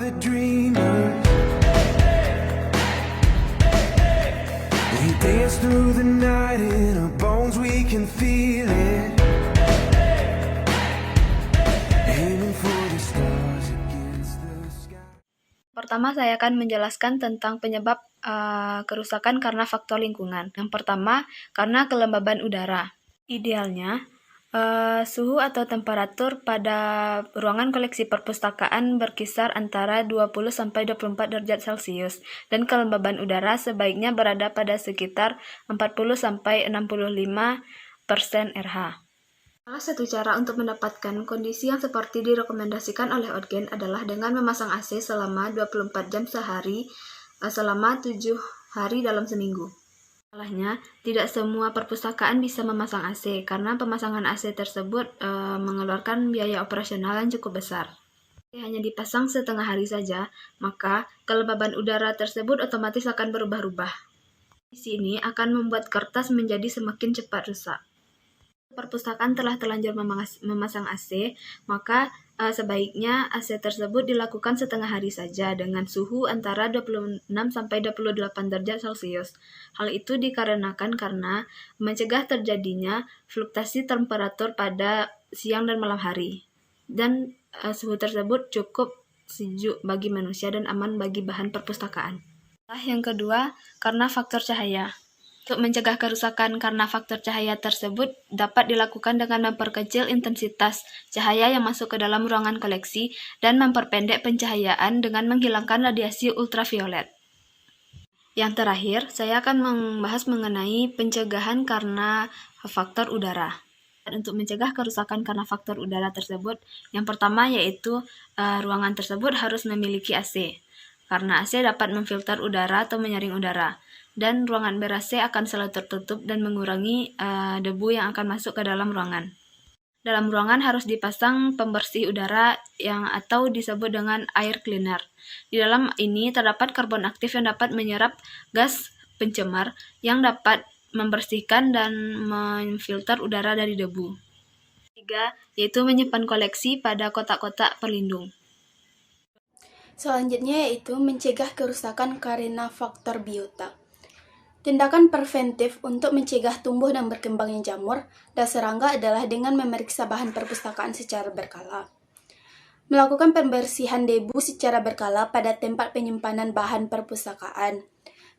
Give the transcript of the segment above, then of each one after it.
the dreamers. We dance through the night in our bones, we can feel it. Aiming for the stars against the sky. Pertama, saya akan menjelaskan tentang penyebab kerusakan karena faktor lingkungan. Yang pertama, karena kelembaban udara. Idealnya, suhu atau temperatur pada ruangan koleksi perpustakaan berkisar antara 20-24 derajat Celcius dan kelembaban udara sebaiknya berada pada sekitar 40-65% RH. Salah satu cara untuk mendapatkan kondisi yang seperti direkomendasikan oleh Odgen adalah dengan memasang AC selama 24 jam sehari selama 7 hari dalam seminggu. Salahnya, tidak semua perpustakaan bisa memasang AC karena pemasangan AC tersebut mengeluarkan biaya operasional yang cukup besar. Jika hanya dipasang setengah hari saja, maka kelembaban udara tersebut otomatis akan berubah-ubah. Kondisi ini akan membuat kertas menjadi semakin cepat rusak. Perpustakaan telah terlanjur memasang AC, maka sebaiknya AC tersebut dilakukan setengah hari saja dengan suhu antara 26-28 derajat Celcius. Hal itu dikarenakan karena mencegah terjadinya fluktuasi temperatur pada siang dan malam hari. Dan suhu tersebut cukup sejuk bagi manusia dan aman bagi bahan perpustakaan. Yang kedua, karena faktor cahaya. Untuk mencegah kerusakan karena faktor cahaya tersebut dapat dilakukan dengan memperkecil intensitas cahaya yang masuk ke dalam ruangan koleksi dan memperpendek pencahayaan dengan menghilangkan radiasi ultraviolet. Yang terakhir, saya akan membahas mengenai pencegahan karena faktor udara. Untuk mencegah kerusakan karena faktor udara tersebut, yang pertama yaitu ruangan tersebut harus memiliki AC, karena AC dapat memfilter udara atau menyaring udara. Dan ruangan ber-AC akan selalu tertutup dan mengurangi debu yang akan masuk ke dalam ruangan. Dalam ruangan harus dipasang pembersih udara atau disebut dengan air cleaner. Di dalam ini terdapat karbon aktif yang dapat menyerap gas pencemar yang dapat membersihkan dan memfilter udara dari debu. Ketiga, yaitu menyimpan koleksi pada kotak-kotak pelindung. Selanjutnya yaitu mencegah kerusakan karena faktor biota. Tindakan preventif untuk mencegah tumbuh dan berkembangnya jamur dan serangga adalah dengan memeriksa bahan perpustakaan secara berkala. Melakukan pembersihan debu secara berkala pada tempat penyimpanan bahan perpustakaan.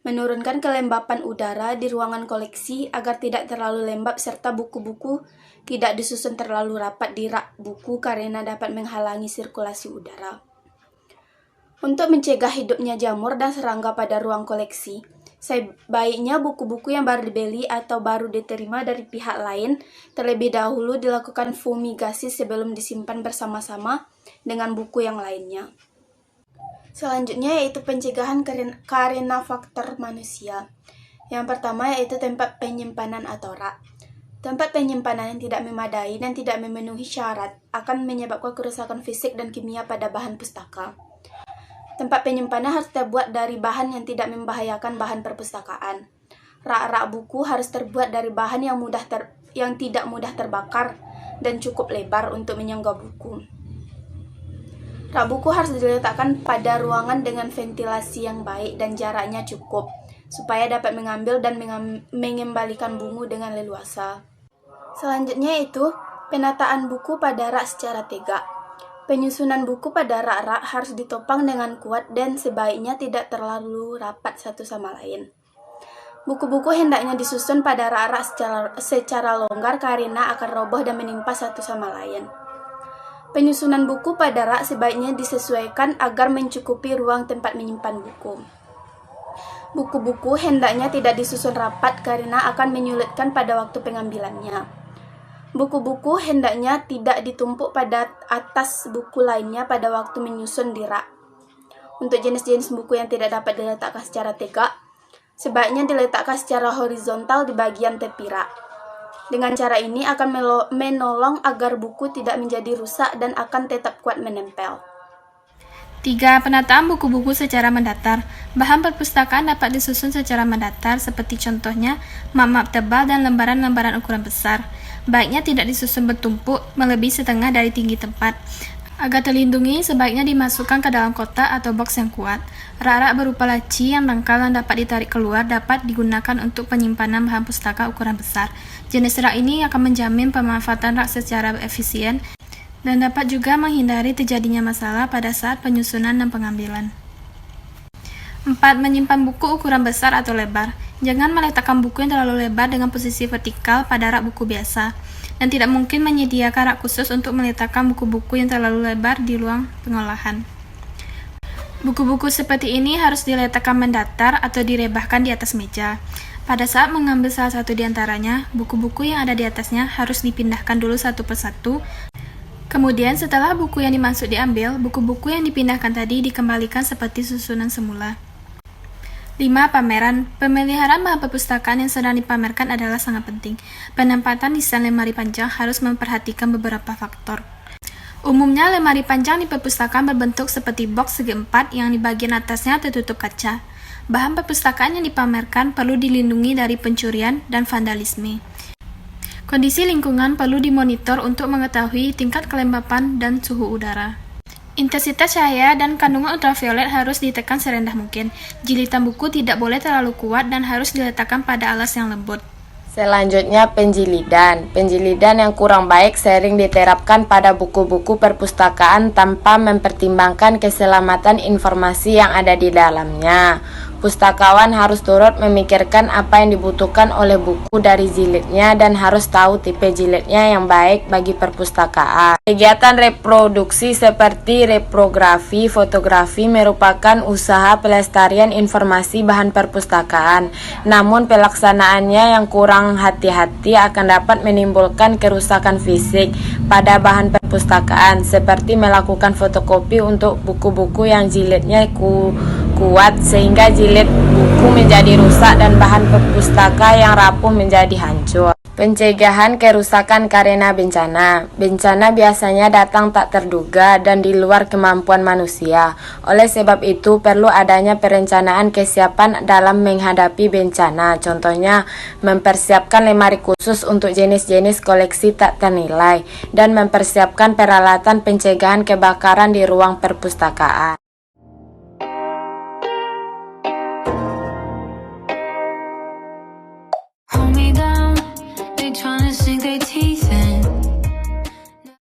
Menurunkan kelembapan udara di ruangan koleksi agar tidak terlalu lembab serta buku-buku tidak disusun terlalu rapat di rak buku karena dapat menghalangi sirkulasi udara. Untuk mencegah hidupnya jamur dan serangga pada ruang koleksi, sebaiknya buku-buku yang baru dibeli atau baru diterima dari pihak lain terlebih dahulu dilakukan fumigasi sebelum disimpan bersama-sama dengan buku yang lainnya. Selanjutnya yaitu pencegahan karena faktor manusia. Yang pertama yaitu tempat penyimpanan atau rak. Tempat penyimpanan yang tidak memadai dan tidak memenuhi syarat akan menyebabkan kerusakan fisik dan kimia pada bahan pustaka. Tempat penyimpanan harus terbuat dari bahan yang tidak membahayakan bahan perpustakaan. Rak-rak buku harus terbuat dari bahan yang tidak mudah terbakar dan cukup lebar untuk menyangga buku. Rak buku harus diletakkan pada ruangan dengan ventilasi yang baik dan jaraknya cukup, supaya dapat mengambil dan mengembalikan buku dengan leluasa. Selanjutnya yaitu penataan buku pada rak secara tegak. Penyusunan buku pada rak-rak harus ditopang dengan kuat dan sebaiknya tidak terlalu rapat satu sama lain. Buku-buku hendaknya disusun pada rak-rak secara longgar karena akan roboh dan menimpa satu sama lain. Penyusunan buku pada rak sebaiknya disesuaikan agar mencukupi ruang tempat menyimpan buku. Buku-buku hendaknya tidak disusun rapat karena akan menyulitkan pada waktu pengambilannya. Buku-buku hendaknya tidak ditumpuk pada atas buku lainnya pada waktu menyusun di rak. Untuk jenis-jenis buku yang tidak dapat diletakkan secara tegak, sebaiknya diletakkan secara horizontal di bagian tepi rak. Dengan cara ini akan menolong agar buku tidak menjadi rusak dan akan tetap kuat menempel. 3. Penataan buku-buku secara mendatar. Bahan perpustakaan dapat disusun secara mendatar seperti contohnya map-map tebal dan lembaran-lembaran ukuran besar. Baiknya tidak disusun bertumpuk melebihi setengah dari tinggi tempat. Agar terlindungi, sebaiknya dimasukkan ke dalam kotak atau box yang kuat. Rak-rak berupa laci yang dangkal yang dapat ditarik keluar dapat digunakan untuk penyimpanan bahan pustaka ukuran besar. Jenis rak ini akan menjamin pemanfaatan rak secara efisien dan dapat juga menghindari terjadinya masalah pada saat penyusunan dan pengambilan. 4. Menyimpan buku ukuran besar atau lebar. Jangan meletakkan buku yang terlalu lebar dengan posisi vertikal pada rak buku biasa, dan tidak mungkin menyediakan rak khusus untuk meletakkan buku-buku yang terlalu lebar di ruang pengolahan. Buku-buku seperti ini harus diletakkan mendatar atau direbahkan di atas meja. Pada saat mengambil salah satu di antaranya, buku-buku yang ada di atasnya harus dipindahkan dulu satu persatu. Kemudian setelah buku yang dimaksud diambil, buku-buku yang dipindahkan tadi dikembalikan seperti susunan semula. 5. Pameran. Pemeliharaan bahan perpustakaan yang sedang dipamerkan adalah sangat penting. Penempatan desain lemari panjang harus memperhatikan beberapa faktor. Umumnya, lemari panjang di perpustakaan berbentuk seperti box segi empat yang di bagian atasnya tertutup kaca. Bahan perpustakaan yang dipamerkan perlu dilindungi dari pencurian dan vandalisme. Kondisi lingkungan perlu dimonitor untuk mengetahui tingkat kelembapan dan suhu udara. Intensitas cahaya dan kandungan ultraviolet harus ditekan serendah mungkin. Jilitan buku tidak boleh terlalu kuat dan harus diletakkan pada alas yang lembut. Selanjutnya, penjilidan. Penjilidan yang kurang baik sering diterapkan pada buku-buku perpustakaan tanpa mempertimbangkan keselamatan informasi yang ada di dalamnya. Pustakawan harus turut memikirkan apa yang dibutuhkan oleh buku dari jilidnya dan harus tahu tipe jilidnya yang baik bagi perpustakaan. Kegiatan reproduksi seperti reprografi, fotografi merupakan usaha pelestarian informasi bahan perpustakaan. Namun pelaksanaannya yang kurang hati-hati akan dapat menimbulkan kerusakan fisik pada bahan perpustakaan, seperti melakukan fotokopi untuk buku-buku yang jilidnya kuat sehingga jilid buku menjadi rusak dan bahan perpustaka yang rapuh menjadi hancur. Pencegahan kerusakan karena bencana. Bencana biasanya datang tak terduga dan di luar kemampuan manusia. Oleh sebab itu perlu adanya perencanaan kesiapan dalam menghadapi bencana. Contohnya, mempersiapkan lemari khusus untuk jenis-jenis koleksi tak ternilai dan mempersiapkan peralatan pencegahan kebakaran di ruang perpustakaan.